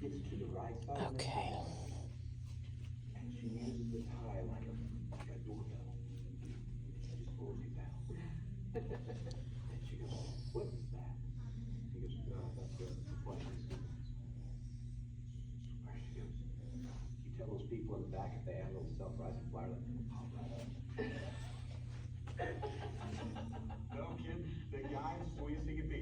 gets to the right side of the Okay. table, and she uses the tie like a doorbell. She just pulls you down. And she goes, what is that? He goes, that's the flashing sequence. Where she goes, you tell those people in the back if they have a little self-rising flyer, let them pop right up. No, kid, the guy's sweetest he could be.